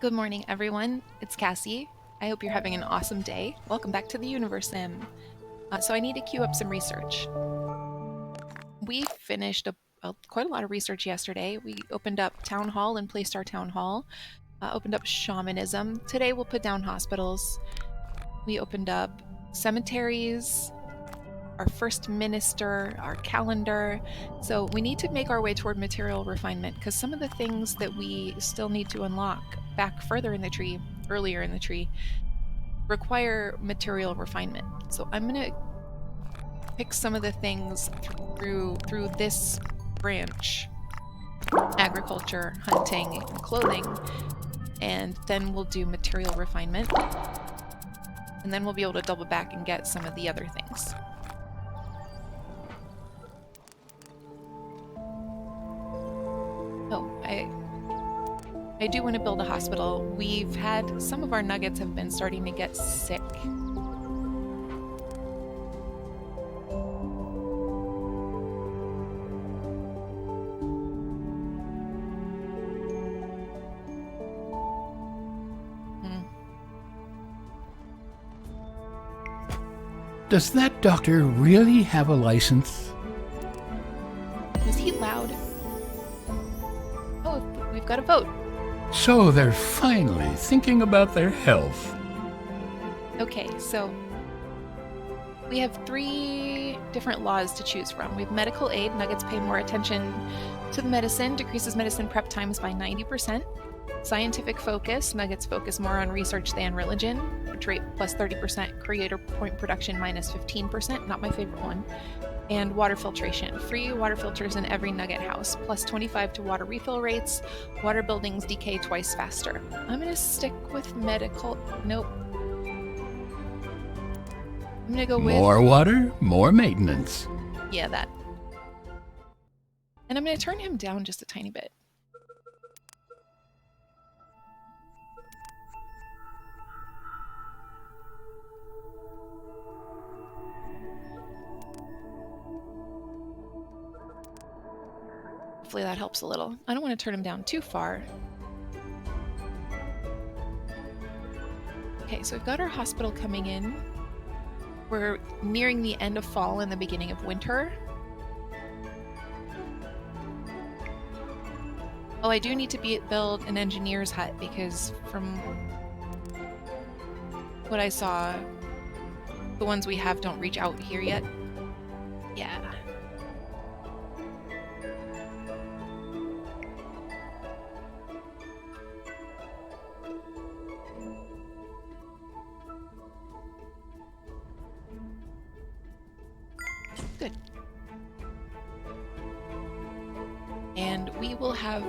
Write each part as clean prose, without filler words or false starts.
Good morning, everyone. It's Cassie. I hope you're having an awesome day. Welcome back to the Universim. So I need to queue up some research. We finished quite a lot of research yesterday. We opened up Town Hall and placed our Town Hall. Opened up shamanism. Today we'll put down hospitals. We opened up cemeteries, our first minister, our calendar. So we need to make our way toward material refinement because some of the things that we still need to unlock back further in the tree, earlier in the tree, require material refinement. So I'm going to pick some of the things through this branch: agriculture, hunting, and clothing, and then we'll do material refinement. And then we'll be able to double back and get some of the other things. Oh, I do want to build a hospital. We've had some of our nuggets have been starting to get sick. Does that doctor really have a license? Is he loud? Oh, we've got a vote. So they're finally thinking about their health. Okay, so we have 3 different laws to choose from. We have medical aid. Nuggets pay more attention to the medicine, decreases medicine prep times by 90%. Scientific focus. Nuggets focus more on research than religion. Trait plus 30%. Creator point production minus 15%. Not my favorite one. And water filtration. Free water filters in every nugget house. Plus 25 to water refill rates. Water buildings decay twice faster. I'm going to stick with medical. Nope. I'm going to go with... More water, more maintenance. Yeah, that. And I'm going to turn him down just a tiny bit. Hopefully that helps a little. I don't want to turn him down too far. Okay, so we've got our hospital coming in. We're nearing the end of fall and the beginning of winter. Oh, I do need to build an engineer's hut because from what I saw, the ones we have don't reach out here yet. Yeah. Good. And we will have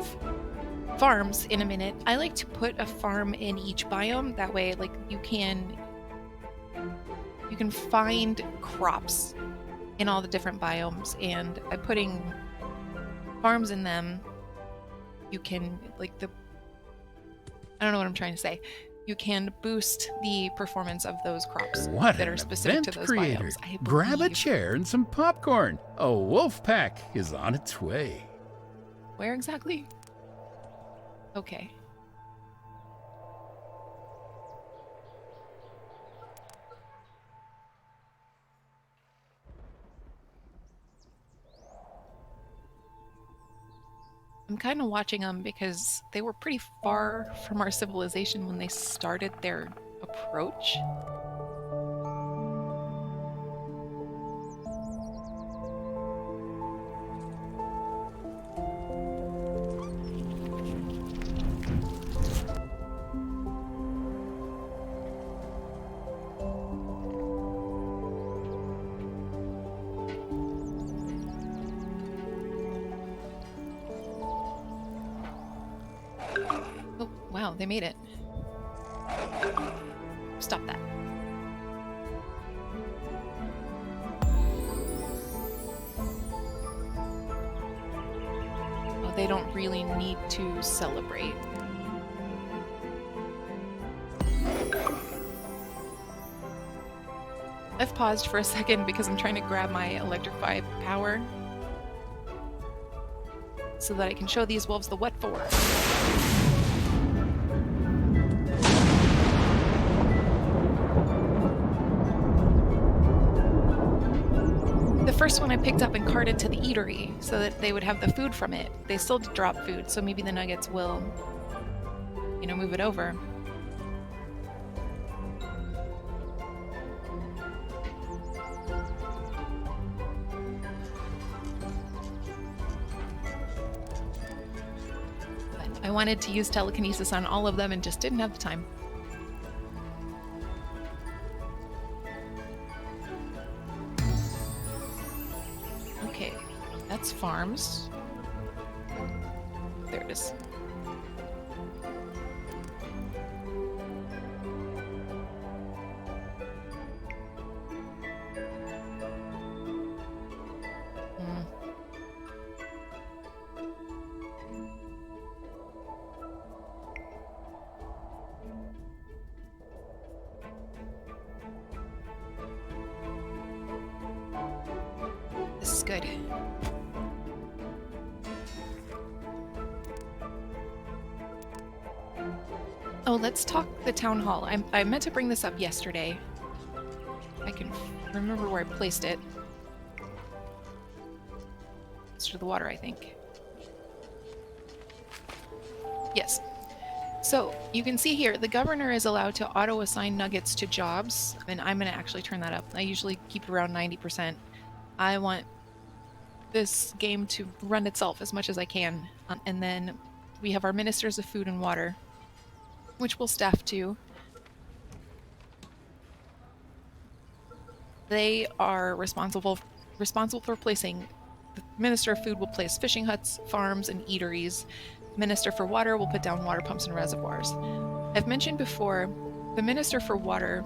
farms in a minute. I like to put a farm in each biome. That way, like, you can find crops in all the different biomes, and by putting farms in them, you can, like, I don't know what I'm trying to say. You can boost the performance of those crops that are specific to those biomes. Grab a chair and some popcorn. A wolf pack is on its way. Where exactly? Okay. I'm kind of watching them because they were pretty far from our civilization when they started their approach. Oh, wow, they made it. Stop that. Oh, they don't really need to celebrate. I've paused for a second because I'm trying to grab my electrify power so that I can show these wolves the what for. first one I picked up and carted to the eatery so that they would have the food from it. They still drop food, so maybe the nuggets will, move it over. But I wanted to use telekinesis on all of them and just didn't have the time. Okay, that's farms. There it is. This is good. Oh, let's talk the town hall. I meant to bring this up yesterday. I can remember where I placed it. It's to the water, I think. Yes. So you can see here, the governor is allowed to auto-assign nuggets to jobs, and I'm going to actually turn that up. I usually keep around 90%. I want this game to run itself as much as I can. And then we have our ministers of food and water, which we'll staff to. They are responsible for placing. The Minister of Food will place fishing huts, farms, and eateries. Minister for Water will put down water pumps and reservoirs. I've mentioned before, the Minister for Water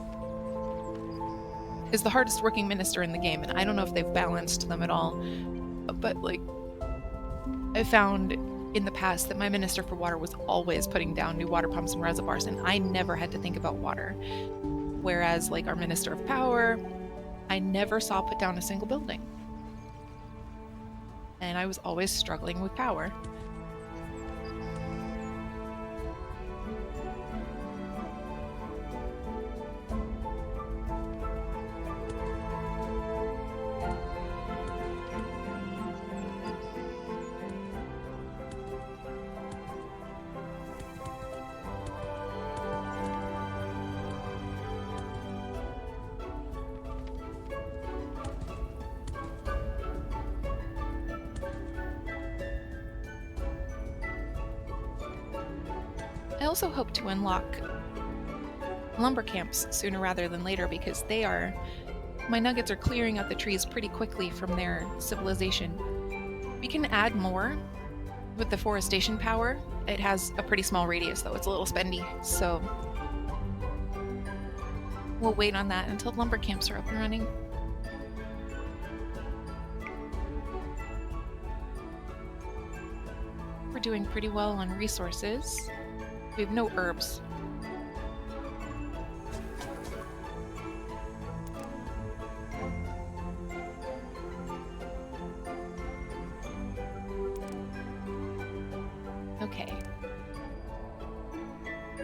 is the hardest working minister in the game, and I don't know if they've balanced them at all. But, I found in the past that my Minister for Water was always putting down new water pumps and reservoirs, and I never had to think about water. Whereas, our Minister of Power, I never saw put down a single building. And I was always struggling with power. I also hope to unlock lumber camps sooner rather than later because my nuggets are clearing out the trees pretty quickly from their civilization. We can add more with the forestation power. It has a pretty small radius though, it's a little spendy, so we'll wait on that until lumber camps are up and running. We're doing pretty well on resources. We have no herbs. Okay.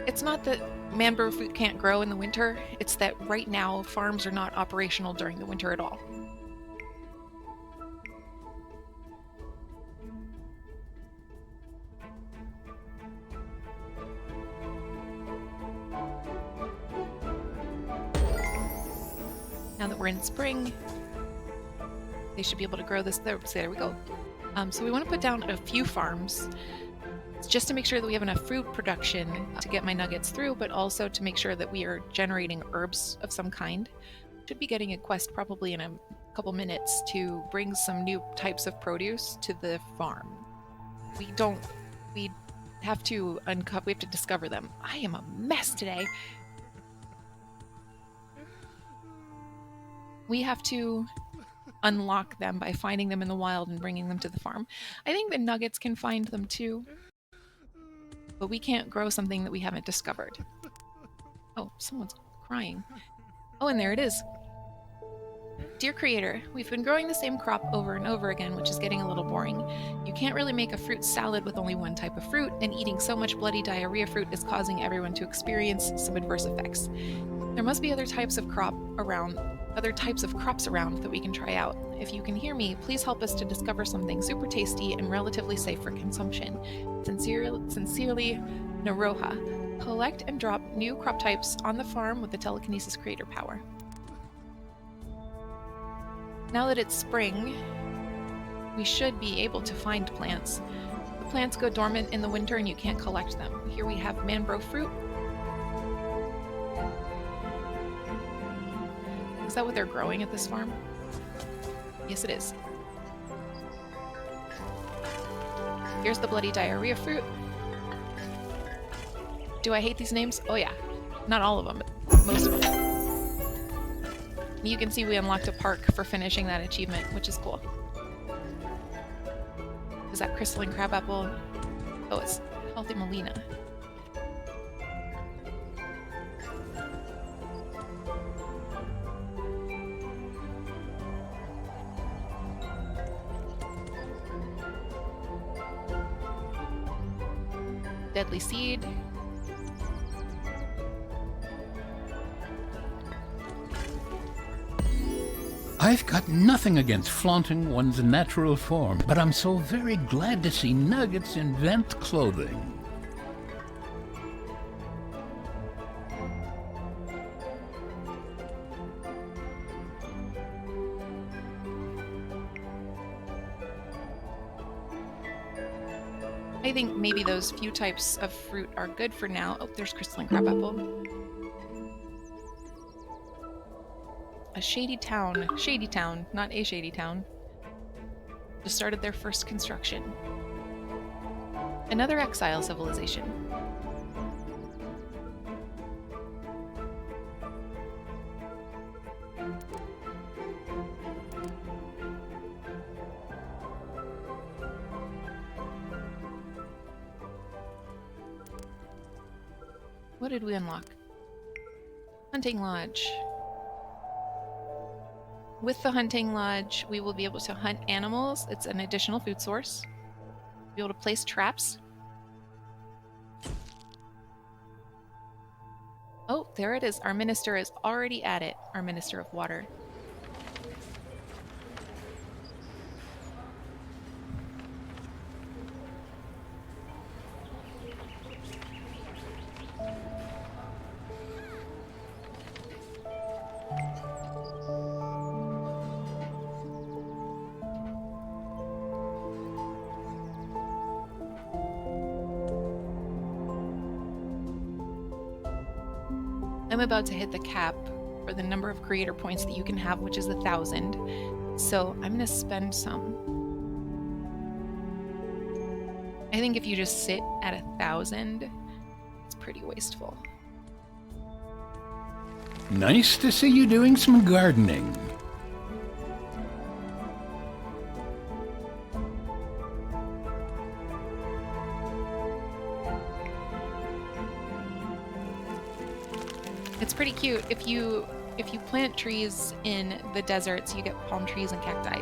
It's not that mangrove fruit can't grow in the winter, it's that right now farms are not operational during the winter at all. Now that we're in spring, they should be able to grow this. There we go. So we want to put down a few farms just to make sure that we have enough fruit production to get my nuggets through, but also to make sure that we are generating herbs of some kind. Should be getting a quest probably in a couple minutes to bring some new types of produce to the farm. We have to discover them. I am a mess today. We have to unlock them by finding them in the wild and bringing them to the farm. I think the nuggets can find them too, but we can't grow something that we haven't discovered. Oh, someone's crying. Oh, and there it is. Dear Creator, we've been growing the same crop over and over again, which is getting a little boring. You can't really make a fruit salad with only one type of fruit, and eating so much bloody diarrhea fruit is causing everyone to experience some adverse effects. There must be other types of crop around other types of crops around that we can try out. If you can hear me, please help us to discover something super tasty and relatively safe for consumption. Sincerely, Naroha. Collect and drop new crop types on the farm with the telekinesis creator power. Now that it's spring, we should be able to find plants. The plants go dormant in the winter and you can't collect them. Here we have mangrove fruit. Is that what they're growing at this farm? Yes, it is. Here's the bloody diarrhea fruit. Do I hate these names? Oh yeah. Not all of them, but most of them. You can see we unlocked a park for finishing that achievement, which is cool. Is that crystalline crabapple? Oh, it's healthy Melina. Deadly seed. I've got nothing against flaunting one's natural form, but I'm so very glad to see Nuggets invent clothing. I think maybe those few types of fruit are good for now. Oh, there's crystalline crabapple. A shady town, not a shady town, just started their first construction. Another exile civilization. What did we unlock? Hunting Lodge. With the Hunting Lodge, we will be able to hunt animals. It's an additional food source. Be able to place traps. Oh, there it is. Our minister is already at it. Our Minister of Water. I'm about to hit the cap for the number of creator points that you can have, which is 1,000. So I'm gonna spend some. I think if you just sit at 1,000, it's pretty wasteful. Nice to see you doing some gardening. It's pretty cute. If you plant trees in the deserts, you get palm trees and cacti.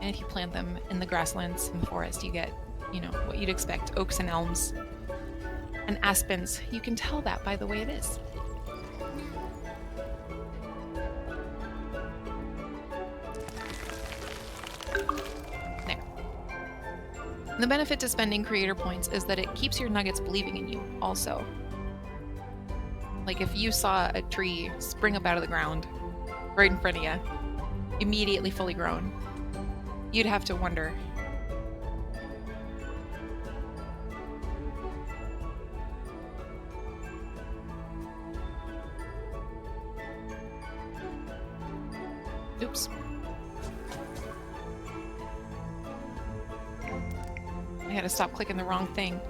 And if you plant them in the grasslands and the forest, you get, you know, what you'd expect, oaks and elms and aspens. You can tell that by the way it is. There. The benefit to spending creator points is that it keeps your nuggets believing in you also. Like if you saw a tree spring up out of the ground right in front of you, immediately fully grown, you'd have to wonder. Oops. I had to stop clicking the wrong thing.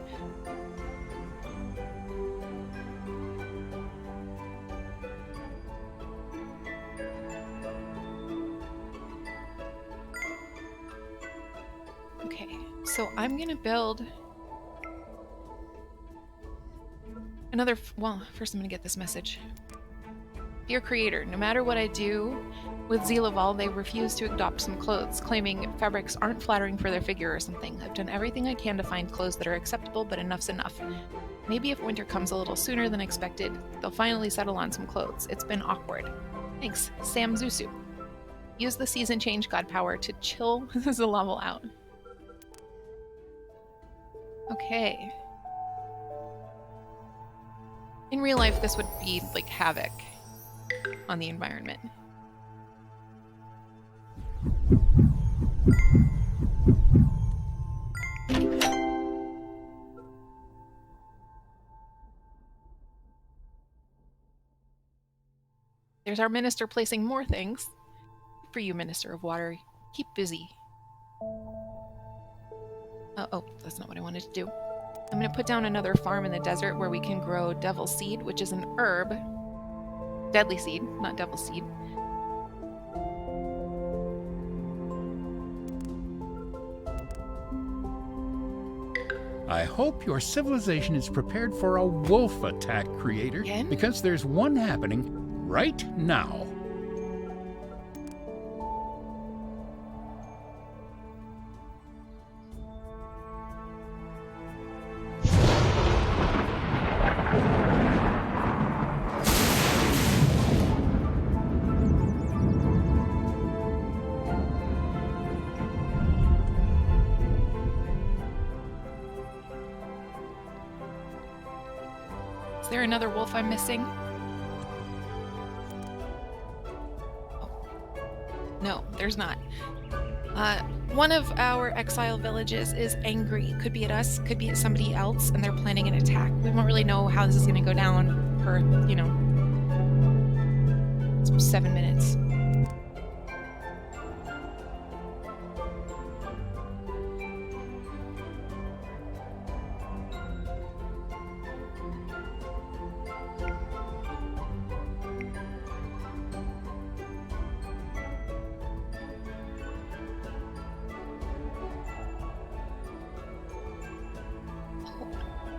Okay, so I'm gonna build another, well, first I'm gonna get this message. Dear Creator, no matter what I do, with Zealaval they refuse to adopt some clothes, claiming fabrics aren't flattering for their figure or something. I've done everything I can to find clothes that are acceptable, but enough's enough. Maybe if winter comes a little sooner than expected, they'll finally settle on some clothes. It's been awkward. Thanks, Sam Zusu. Use the season change god power to chill the level out. Okay. In real life, this would be like havoc on the environment. There's our minister placing more things. For you, Minister of Water. Keep busy. Oh, that's not what I wanted to do. I'm going to put down another farm in the desert where we can grow devil's seed, which is an herb. Deadly seed, not devil's seed. I hope your civilization is prepared for a wolf attack, Creator, Again? because there's one happening right now. Is there another wolf I'm missing? Oh. No, there's not. One of our exile villages is angry. Could be at us, could be at somebody else, and they're planning an attack. We won't really know how this is going to go down for, 7 minutes.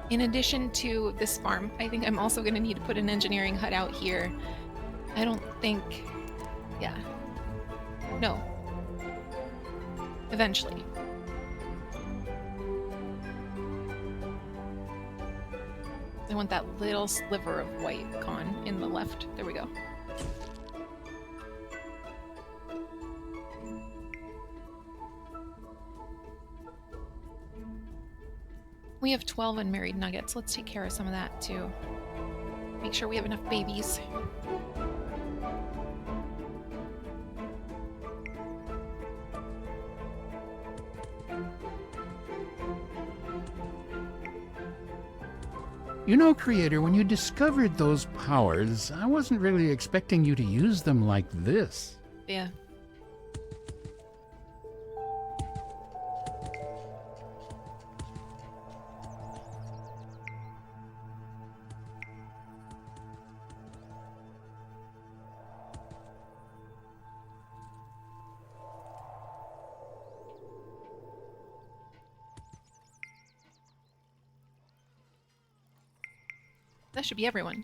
In addition to this farm, I think I'm also going to need to put an engineering hut out here. I don't think... Yeah. No. Eventually. I want that little sliver of white gone in the left. There we go. We have 12 unmarried nuggets. Let's take care of some of that too. Make sure we have enough babies. You know, Creator, when you discovered those powers, I wasn't really expecting you to use them like this. Yeah. That should be everyone.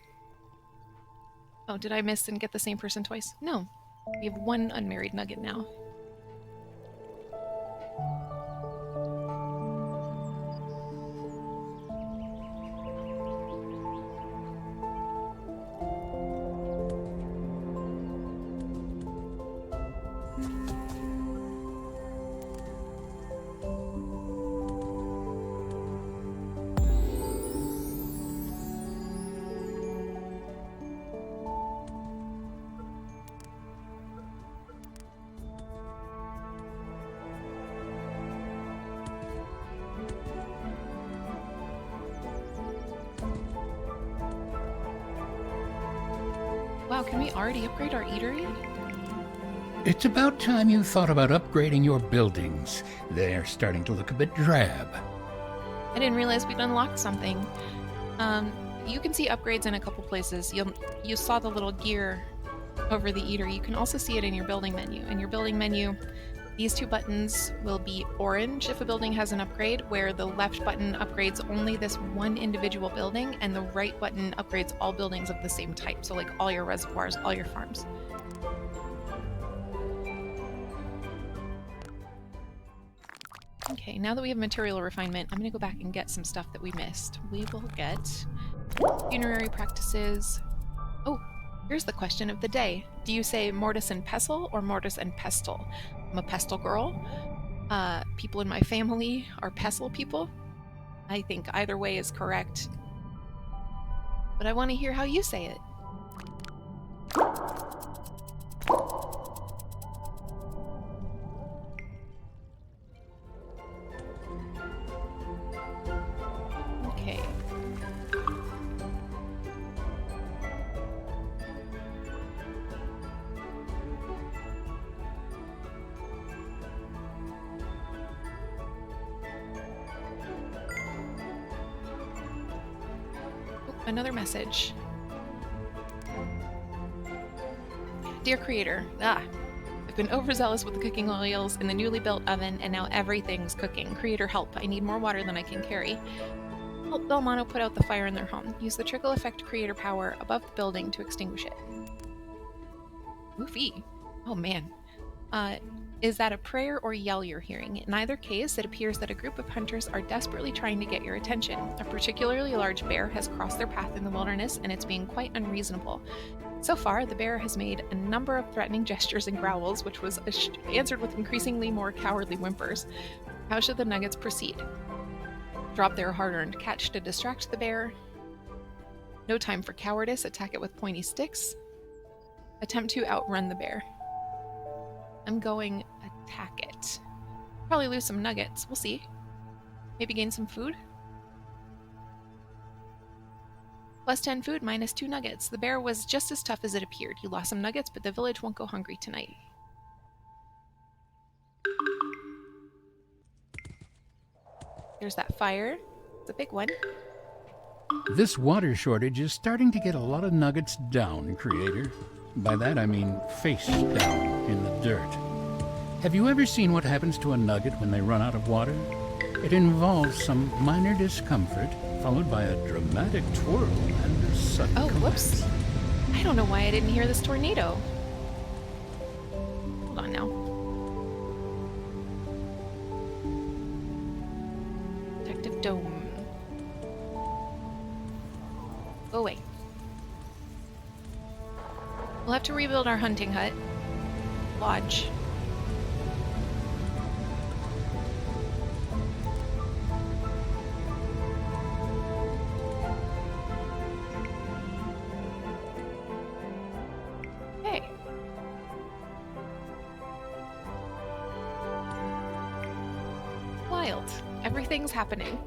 Oh, did I miss and get the same person twice? No. We have one unmarried nugget now. Wow, can we already upgrade our eatery? It's about time you thought about upgrading your buildings. They're starting to look a bit drab. I didn't realize we'd unlocked something. You can see upgrades in a couple places. You saw the little gear over the eatery. You can also see it in your building menu. In your building menu, these two buttons will be orange if a building has an upgrade, where the left button upgrades only this one individual building, and the right button upgrades all buildings of the same type. So like all your reservoirs, all your farms. Okay, now that we have material refinement, I'm going to go back and get some stuff that we missed. We will get funerary practices. Oh, here's the question of the day. Do you say mortis and pestle or mortis and pestle? I'm a pestle girl. People in my family are pestle people. I think either way is correct. But I want to hear how you say it. Okay. Oh, another message. Dear creator, I've been overzealous with the cooking oils in the newly built oven, and now everything's cooking. Creator, help. I need more water than I can carry. Help Belmano put out the fire in their home. Use the trickle effect creator power above the building to extinguish it. Oofy. Oh man. Is that a prayer or yell you're hearing? In either case, it appears that a group of hunters are desperately trying to get your attention. A particularly large bear has crossed their path in the wilderness, and it's being quite unreasonable. So far, the bear has made a number of threatening gestures and growls, which was answered with increasingly more cowardly whimpers. How should the nuggets proceed? Drop their hard-earned catch to distract the bear. No time for cowardice. Attack it with pointy sticks. Attempt to outrun the bear. I'm going attack it. Probably lose some nuggets. We'll see. Maybe gain some food. Plus 10 food, minus 2 nuggets. The bear was just as tough as it appeared. You lost some nuggets, but the village won't go hungry tonight. There's that fire. It's a big one. This water shortage is starting to get a lot of nuggets down, Creator. By that I mean face down in the dirt. Have you ever seen what happens to a nugget when they run out of water? It involves some minor discomfort, followed by a dramatic twirl and a sudden collapse. Whoops. I don't know why I didn't hear this tornado. Hold on now. Detective Dome. Go away. We'll have to rebuild our hunting hut. Lodge. Hey. Wild. Everything's happening.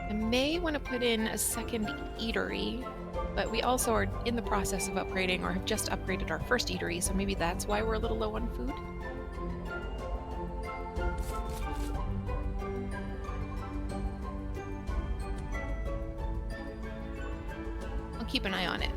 I may want to put in a second eatery, but we also are in the process of upgrading or have just upgraded our first eatery, so maybe that's why we're a little low on food. I'll keep an eye on it.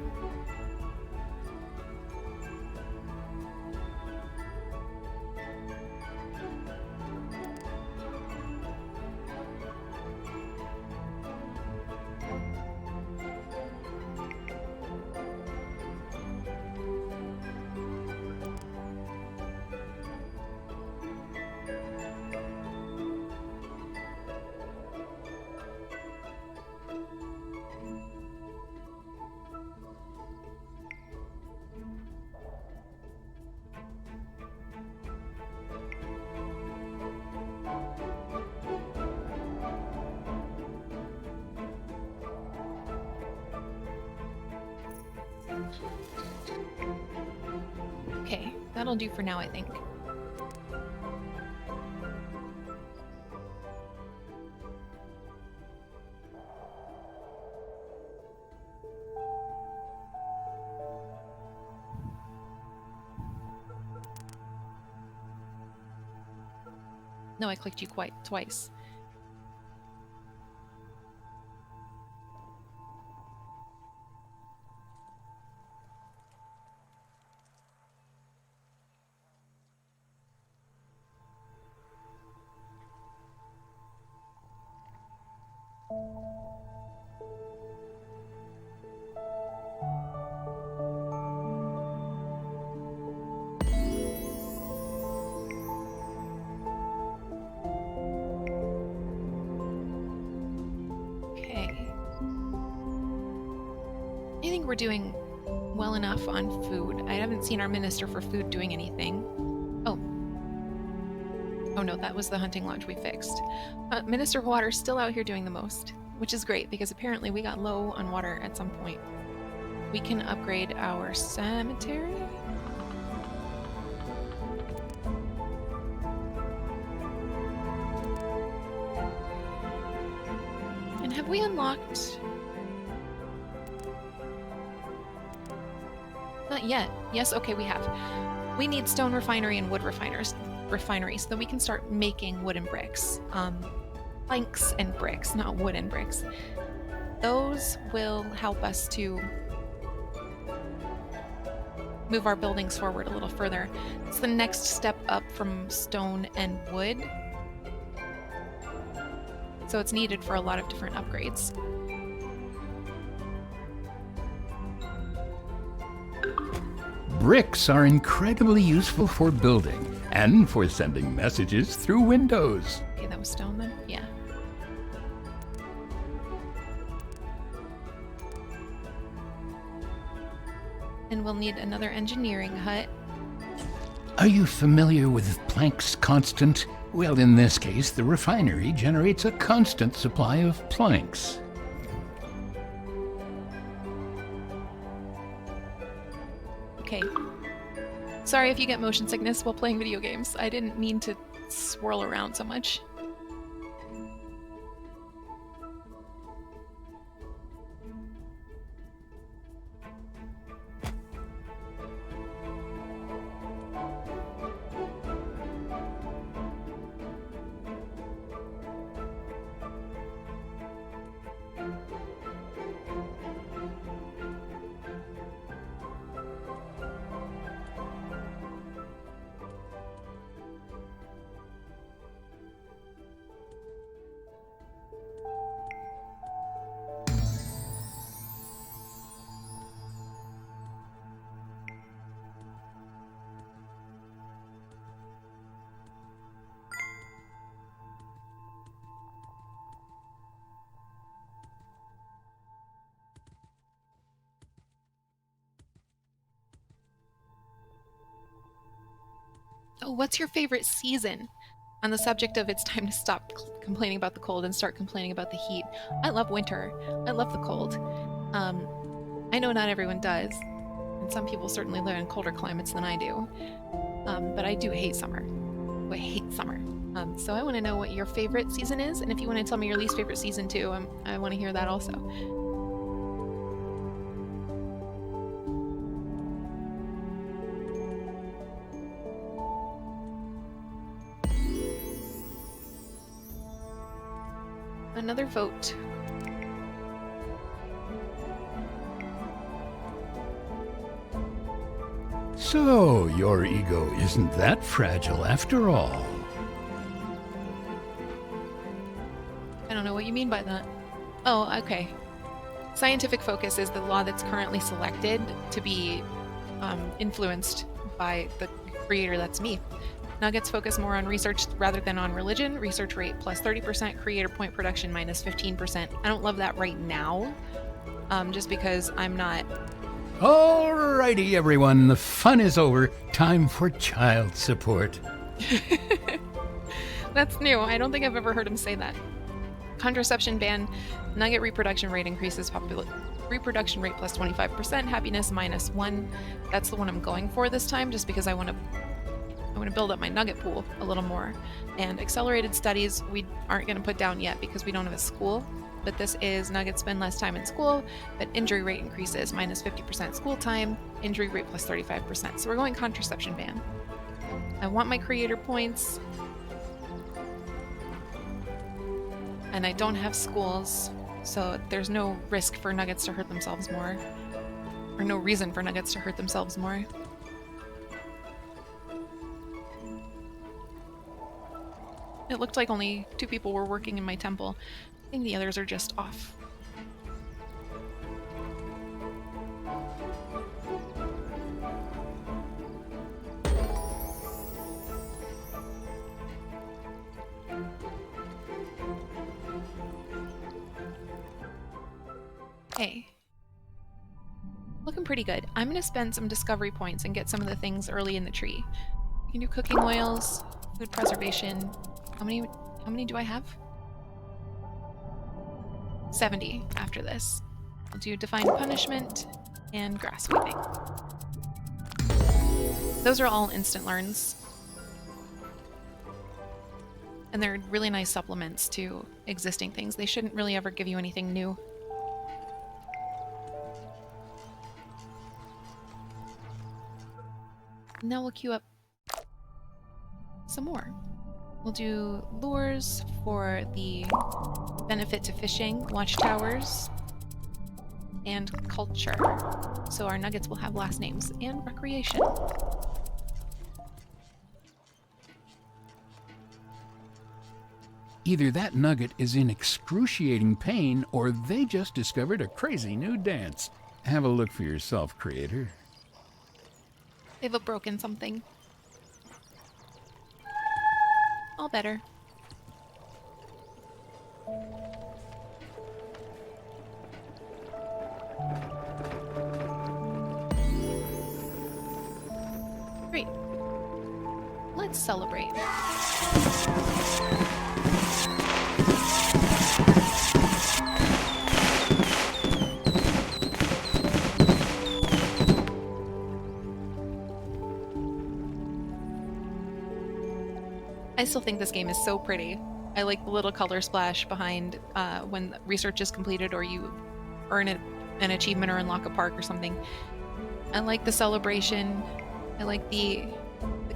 Okay, that'll do for now, I think. No, I clicked you twice. we're doing well enough on food. I haven't seen our minister for food doing anything. Oh. Oh no, that was the hunting lodge we fixed. Minister of Water's still out here doing the most, which is great because apparently we got low on water at some point. We can upgrade our cemetery. And have we unlocked... Not yet. Yes, okay, we have. We need stone refinery and wood refinery so that we can start making wooden bricks. Planks and bricks, not wooden bricks. Those will help us to move our buildings forward a little further. It's the next step up from stone and wood. So it's needed for a lot of different upgrades. Bricks are incredibly useful for building and for sending messages through windows. Okay, that was stone then? Yeah. And we'll need another engineering hut. Are you familiar with Planck's constant? Well, in this case, the refinery generates a constant supply of planks. Okay. Sorry if you get motion sickness while playing video games. I didn't mean to swirl around so much. Oh, what's your favorite season? On the subject of it's time to stop complaining about the cold and start complaining about the heat. I love winter. I love the cold. I know not everyone does, and some people certainly live in colder climates than I do. But I do hate summer. I hate summer. So I want to know what your favorite season is, and if you want to tell me your least favorite season too, I want to hear that also. Another vote. So, your ego isn't that fragile after all. I don't know what you mean by that. Oh, okay. Scientific focus is the law that's currently selected to be influenced by the creator, that's me. Nuggets focus more on research rather than on religion. Research rate plus 30%, creator point production minus 15%. I don't love that right now, just because I'm not... Alrighty, everyone, the fun is over. Time for child support. That's new. I don't think I've ever heard him say that. Contraception ban. Nugget reproduction rate increases. Reproduction rate plus 25%. Happiness minus 1. That's the one I'm going for this time, just because I want to build up my nugget pool a little more. And accelerated studies we aren't going to put down yet because we don't have a school. But this is nuggets spend less time in school, but injury rate increases minus 50% school time, injury rate plus 35%. So we're going contraception ban. I want my creator points. And I don't have schools, so there's no risk for nuggets to hurt themselves more. Or no reason for nuggets to hurt themselves more. It looked like only 2 people were working in my temple. I think the others are just off. Hey. Looking pretty good. I'm going to spend some discovery points and get some of the things early in the tree. We can do cooking oils, food preservation. How many do I have? 70 after this. We'll do divine punishment and grass weaving. Those are all instant learns. And they're really nice supplements to existing things. They shouldn't really ever give you anything new. Now we'll queue up some more. We'll do lures for the benefit to fishing, watchtowers, and culture. So our nuggets will have last names, and recreation. Either that nugget is in excruciating pain, or they just discovered a crazy new dance. Have a look for yourself, creator. They've broken something. All better. Great. Let's celebrate. I still think this game is so pretty. I like the little color splash behind when research is completed or you earn an achievement or unlock a park or something. I like the celebration. I like the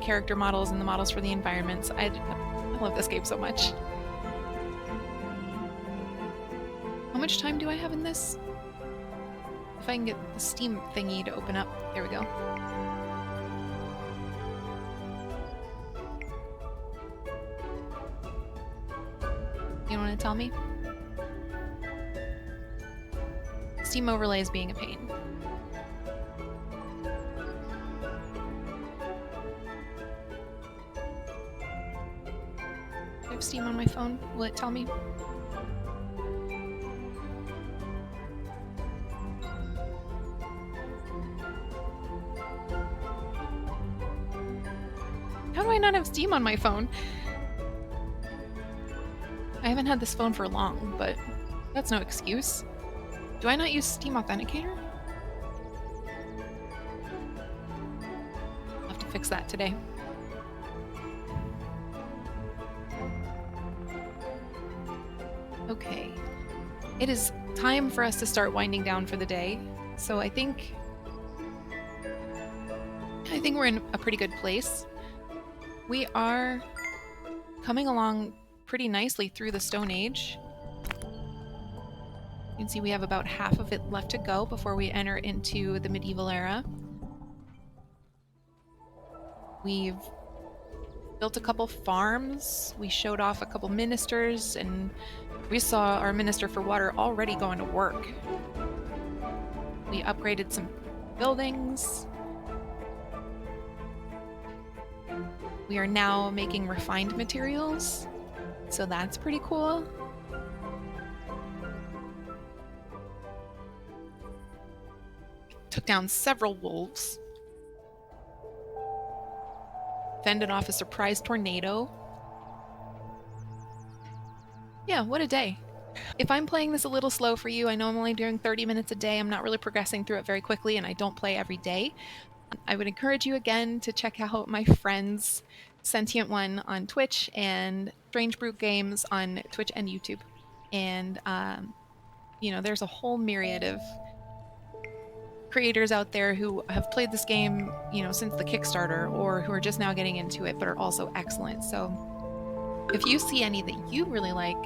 character models and the models for the environments. I love this game so much. How much time do I have in this? If I can get the Steam thingy to open up. There we go. You want to tell me? Steam overlays being a pain. I have Steam on my phone. Will it tell me? How do I not have Steam on my phone? I haven't had this phone for long, but that's no excuse. Do I not use Steam Authenticator? I'll have to fix that today. Okay. It is time for us to start winding down for the day, so I think we're in a pretty good place. We are coming along pretty nicely through the Stone Age. You can see we have about half of it left to go before we enter into the medieval era. We've built a couple farms, we showed off a couple ministers, and we saw our minister for water already going to work. We upgraded some buildings. We are now making refined materials. So that's pretty cool. Took down several wolves. Fended off a surprise tornado. Yeah, what a day. If I'm playing this a little slow for you, I know I'm only doing 30 minutes a day. I'm not really progressing through it very quickly, and I don't play every day. I would encourage you again to check out my friends Sentient One on Twitch and Strange Brute Games on Twitch and YouTube. And, you know, there's a whole myriad of creators out there who have played this game, you know, since the Kickstarter or who are just now getting into it, but are also excellent. So if you see any that you really like,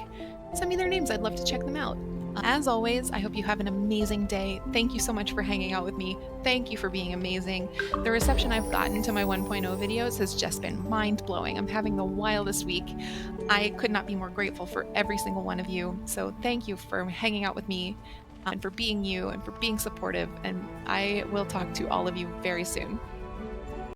send me their names. I'd love to check them out. As always, I hope you have an amazing day. Thank you so much for hanging out with me. Thank you for being amazing. The reception I've gotten to my 1.0 videos has just been mind-blowing. I'm having the wildest week. I could not be more grateful for every single one of you. So thank you for hanging out with me and for being you and for being supportive. And I will talk to all of you very soon.